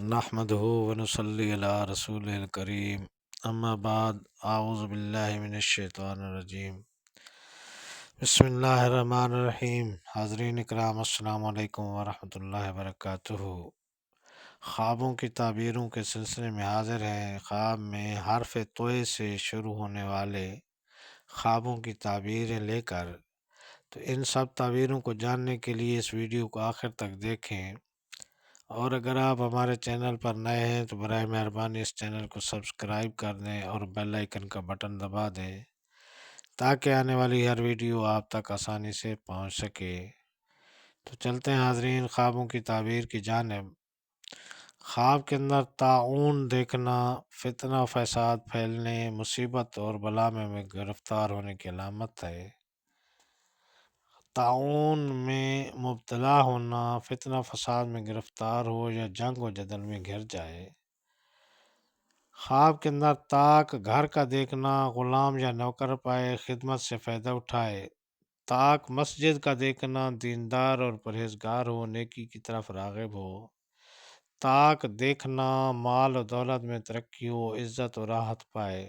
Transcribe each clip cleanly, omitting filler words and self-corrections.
نحمده ونصلي علی رسول الکریم اما بعد اعوذ باللہ من الشیطان الرجیم بسم اللہ الرحمن الرحیم۔ حاضرین اکرام، السلام علیکم ورحمۃ اللہ وبرکاتہ۔ خوابوں کی تعبیروں کے سلسلے میں حاضر ہیں۔ خواب میں حرف توئے سے شروع ہونے والے خوابوں کی تعبیریں لے کر، تو ان سب تعبیروں کو جاننے کے لیے اس ویڈیو کو آخر تک دیکھیں، اور اگر آپ ہمارے چینل پر نئے ہیں تو برائے مہربانی اس چینل کو سبسکرائب کر دیں اور بیل آئیکن کا بٹن دبا دیں تاکہ آنے والی ہر ویڈیو آپ تک آسانی سے پہنچ سکے۔ تو چلتے ہیں حاضرین خوابوں کی تعبیر کی جانب۔ خواب کے اندر طاعون دیکھنا فتنہ و فساد پھیلنے، مصیبت اور بلا میں گرفتار ہونے کی علامت ہے۔ طاعون میں مبتلا ہونا، فتنہ فساد میں گرفتار ہو یا جنگ و جدل میں گھر جائے۔ خواب کے اندر طاق گھر کا دیکھنا، غلام یا نوکر پائے، خدمت سے فائدہ اٹھائے۔ طاق مسجد کا دیکھنا، دیندار اور پرہیزگار ہو، نیکی کی طرف راغب ہو۔ طاق دیکھنا، مال و دولت میں ترقی ہو، عزت و راحت پائے۔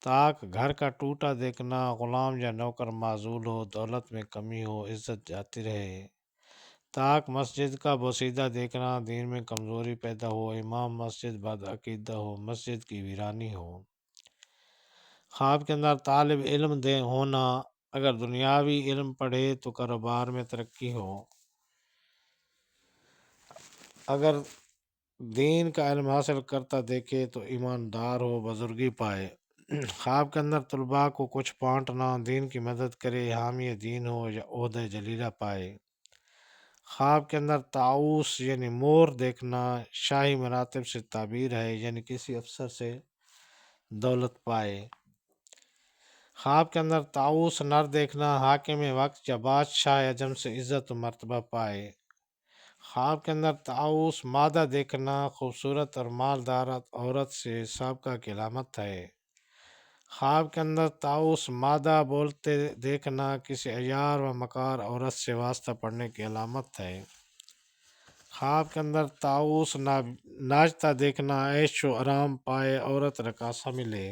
طاق گھر کا ٹوٹا دیکھنا، غلام یا نوکر معزول ہو، دولت میں کمی ہو، عزت جاتی رہے۔ طاق مسجد کا بوسیدہ دیکھنا، دین میں کمزوری پیدا ہو، امام مسجد بد عقیدہ ہو، مسجد کی ویرانی ہو۔ خواب کے اندر طالب علم ہونا، اگر دنیاوی علم پڑھے تو کاروبار میں ترقی ہو، اگر دین کا علم حاصل کرتا دیکھے تو ایماندار ہو، بزرگی پائے۔ خواب کے اندر طلباء کو کچھ بانٹنا، دین کی مدد کرے، حامی دین ہو یا عہدہ جلیلہ پائے۔ خواب کے اندر طاؤس یعنی مور دیکھنا، شاہی مراتب سے تعبیر ہے، یعنی کسی افسر سے دولت پائے۔ خواب کے اندر طاؤس نر دیکھنا، حاکم وقت یا بادشاہ اعظم سے عزت و مرتبہ پائے۔ خواب کے اندر طاؤس مادہ دیکھنا، خوبصورت اور مالدار عورت سے سابقہ کی علامت ہے۔ خواب کے اندر طاؤس مادہ بولتے دیکھنا، کسی عیار و مکار عورت سے واسطہ پڑنے کی علامت ہے۔ خواب کے اندر طاؤس ناچتا دیکھنا، عیش و آرام پائے، عورت رقاصہ ملے۔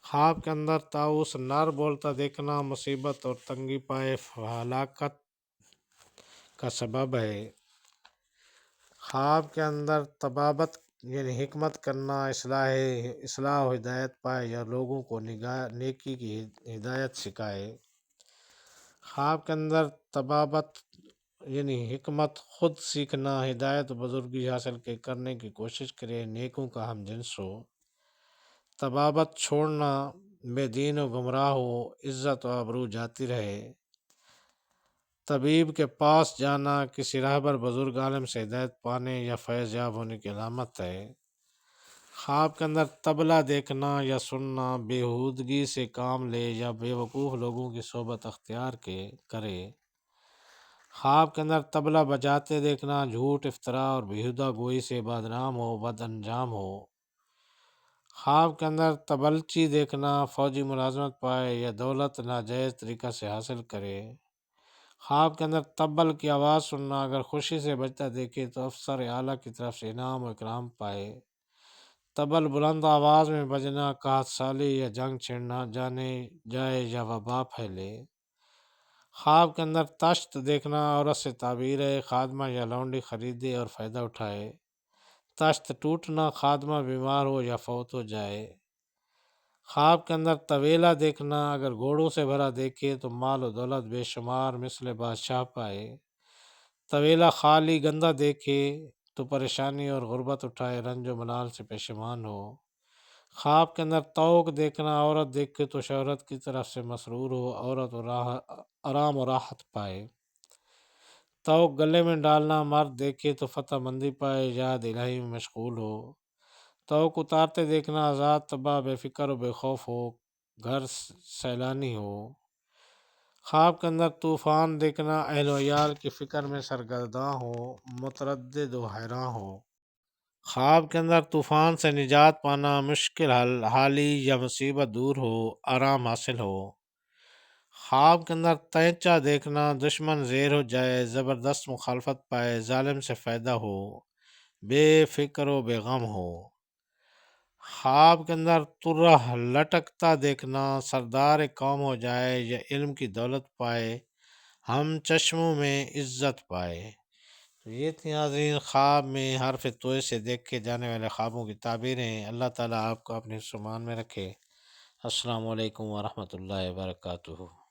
خواب کے اندر طاؤس نر بولتا دیکھنا، مصیبت اور تنگی پائے، ہلاکت کا سبب ہے۔ خواب کے اندر طبابت یعنی حکمت کرنا، اصلاح و ہدایت پائے یا لوگوں کو نیکی کی ہدایت سکھائے۔ خواب کے اندر طبابت یعنی حکمت، خود سیکھنا، ہدایت و بزرگی حاصل کرنے کی کوشش کرے، نیکوں کا ہم جنس ہو۔ طبابت چھوڑنا، بے دین و گمراہ ہو، عزت و آبرو جاتی رہے۔ طبیب کے پاس جانا، کسی راہبر بزرگ عالم سے ہدایت پانے یا فیض یاب ہونے کی علامت ہے۔ خواب کے اندر طبلہ دیکھنا یا سننا، بےہودگی سے کام لے یا بے وقوف لوگوں کی صحبت اختیار کرے۔ خواب کے اندر طبلہ بجاتے دیکھنا، جھوٹ، افتراء اور بیہودہ گوئی سے بدنام ہو، بد انجام ہو۔ خواب کے اندر طبلچی دیکھنا، فوجی ملازمت پائے یا دولت ناجائز طریقہ سے حاصل کرے۔ خواب کے اندر طبل کی آواز سننا، اگر خوشی سے بجتا دیکھے تو افسر اعلیٰ کی طرف سے انعام و اکرام پائے۔ طبل بلند آواز میں بجنا، قحط سالی یا جنگ چھڑنا جائے یا وبا پھیلے۔ خواب کے اندر تشت دیکھنا، عورت سے تعبیر ہے، خادمہ یا لونڈی خریدے اور فائدہ اٹھائے۔ تشت ٹوٹنا، خادمہ بیمار ہو یا فوت ہو جائے۔ خواب کے اندر طویلہ دیکھنا، اگر گھوڑوں سے بھرا دیکھے تو مال و دولت بے شمار مثل بادشاہ پائے۔ طویلہ خالی گندہ دیکھے تو پریشانی اور غربت اٹھائے، رنج و ملال سے پشیمان ہو۔ خواب کے اندر طوق دیکھنا، عورت دیکھے تو شہرت کی طرف سے مسرور ہو، عورت آرام و راحت پائے۔ طوق گلے میں ڈالنا، مرد دیکھے تو فتح مندی پائے، یاد الہی میں مشغول ہو۔ طوق اتارتے دیکھنا، آزاد طبع بے فکر و بے خوف ہو، گھر سیلانی ہو۔ خواب کے اندر طوفان دیکھنا، اہل و عیال کی فکر میں سرگرداں ہو، متردد و حیراں ہو۔ خواب کے اندر طوفان سے نجات پانا، مشکل حالی یا مصیبت دور ہو، آرام حاصل ہو۔ خواب کے اندر تینچا دیکھنا، دشمن زیر ہو جائے، زبردست مخالفت پائے، ظالم سے فائدہ ہو، بے فکر و بے غم ہو۔ خواب کے اندر ترہ لٹکتا دیکھنا، سردار قوم ہو جائے یا علم کی دولت پائے، ہم چشموں میں عزت پائے۔ تو یہ تھی ناظرین خواب میں حرف توئے سے دیکھے جانے والے خوابوں کی تعبیریں۔ اللہ تعالیٰ آپ کو اپنے سمان میں رکھے۔ السلام علیکم ورحمۃ اللہ وبرکاتہ۔